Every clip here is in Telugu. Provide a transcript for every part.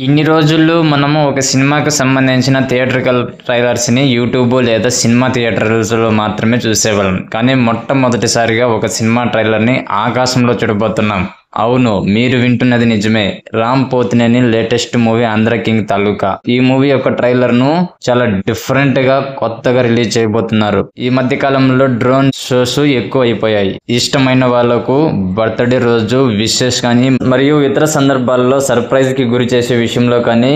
ఇన్ని రోజుల్లో మనము ఒక సినిమాకు సంబంధించిన థియేట్రికల్ ట్రైలర్స్ని యూట్యూబ్ లేదా సినిమా థియేటర్స్లో మాత్రమే చూసేవాళ్ళం. కానీ మొట్టమొదటిసారిగా ఒక సినిమా ట్రైలర్ని ఆకాశంలో చూడబోతున్నాం. అవును, మీరు వింటున్నది నిజమే. Ram Pothineni latest movie Andhra King Taluka. ఈ మూవీ యొక్క ట్రైలర్ ను చాలా డిఫరెంట్ గా కొత్తగా రిలీజ్ చేయబోతున్నారు. ఈ మధ్య కాలంలో డ్రోన్ షోస్ ఎక్కువ అయిపోయాయి. ఇష్టమైన వాళ్లకు బర్త్డే రోజు విషెస్ కానీ మరియు ఇతర సందర్భాల్లో సర్ప్రైజ్ కి గురి చేసే విషయంలో కానీ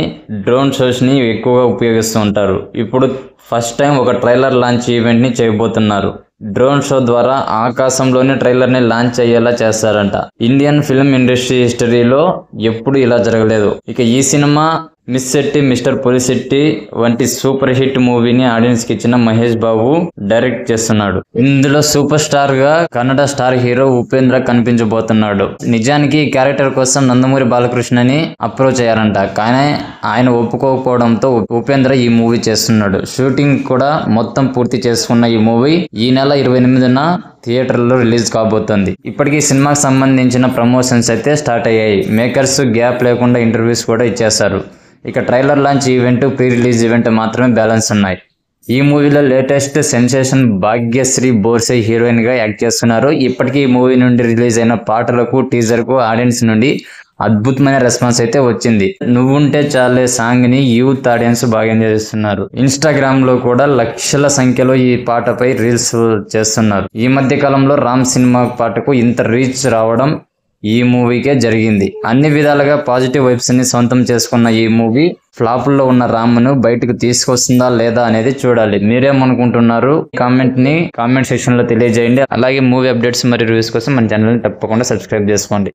డ్రోన్ షోస్ ని ఎక్కువగా ఉపయోగిస్తూ ఉంటారు. ఇప్పుడు ఫస్ట్ టైం ఒక ట్రైలర్ లాంచ్ ఈవెంట్ ని చేయబోతున్నారు. డ్రోన్ షో ద్వారా ఆకాశంలోని ట్రైలర్ ని లాంచ్ అయ్యేలా చేస్తారంట. ఇండియన్ ఫిల్మ్ ఇండస్ట్రీ హిస్టరీలో ఎప్పుడు ఇలా జరగలేదు. ఇక ఈ cinema miss Shetty mister Pulishetty వంటి సూపర్ హిట్ మూవీని ఆడియన్స్ కి ఇచ్చిన మహేష్ బాబు డైరెక్ట్ చేస్తున్నాడు. ఇందులో సూపర్ స్టార్ గా కన్నడ స్టార్ హీరో ఉపేంద్ర కనిపించబోతున్నాడు. నిజానికి ఈ క్యారెక్టర్ కోసం నందమూరి బాలకృష్ణని అప్రోచ్ అయ్యారంట. కానీ ఆయన ఒప్పుకోకపోవడంతో ఉపేంద్ర ఈ మూవీ చేస్తున్నాడు. షూటింగ్ కూడా మొత్తం పూర్తి చేసుకున్న ఈ మూవీ ఈ నెల 28న థియేటర్లో రిలీజ్ కాబోతోంది. ఇప్పటికీ సినిమాకి సంబంధించిన ప్రమోషన్స్ అయితే స్టార్ట్ అయ్యాయి. మేకర్స్ గ్యాప్ లేకుండా ఇంటర్వ్యూస్ కూడా ఇచ్చేస్తారు. ఇక trailer launch event, pre release event మాత్రమే బ్యాలెన్స్ ఉన్నాయి. ఈ మూవీలో latest sensation Bhagyashri Borse heroine గా యాక్ట్ చేస్తున్నారు. ఇప్పటికీ ఈ మూవీ నుండి రిలీజ్ అయిన పాటలకు, టీజర్ కు ఆడియన్స్ నుండి అద్భుతమైన రెస్పాన్స్ అయితే వచ్చింది. నువ్వుంటే చాలే సాంగ్ ని యూత్ ఆడియన్స్ బాగా ఎంజాయ్ చేస్తున్నారు. ఇన్స్టాగ్రామ్ లో కూడా లక్షల సంఖ్యలో ఈ పాటపై రీల్స్ చేస్తున్నారు. ఈ మధ్య కాలంలో రామ్ సినిమా పాటకు ఇంత రీచ్ రావడం ఈ మూవీకే జరిగింది. అన్ని విధాలుగా పాజిటివ్ వైబ్స్ ని సొంతం చేసుకున్న ఈ మూవీ ఫ్లాప్ లో ఉన్న రామ్ ను బయటకు తీసుకొస్తుందా లేదా అనేది చూడాలి. మీరేమనుకుంటున్నారు? కామెంట్ సెక్షన్ లో తెలియజేయండి. అలాగే మూవీ అప్డేట్స్ మరియు రివ్యూస్ కోసం మన ఛానల్ ని తప్పకుండా సబ్స్క్రైబ్ చేసుకోండి.